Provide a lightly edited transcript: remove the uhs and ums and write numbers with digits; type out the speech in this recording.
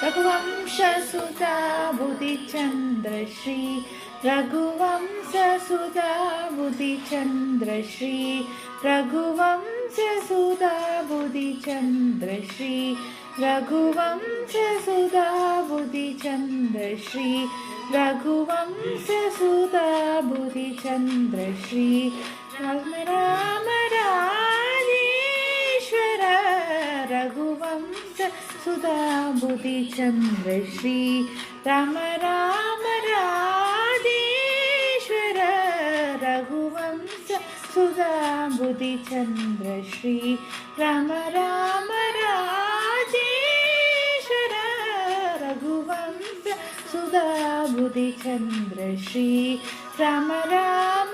रघुवंशसुता Budhichandra Shri रघुवंशसुता Budhichandra Shri रघुवंशसुता Budhichandra Shri रघुवंशसुता Budhichandra Shri रघुवंशसुता Budhichandra Shri Ram Ram Rajeshwar रघुवंशसुता Budhichandra Shri Ram Ram Rajeshwar रघुवंशसुता Budhichandra Shri Ram Ram Rajeshwar रघुवंशसुता Budhichandra Shri Ram Ram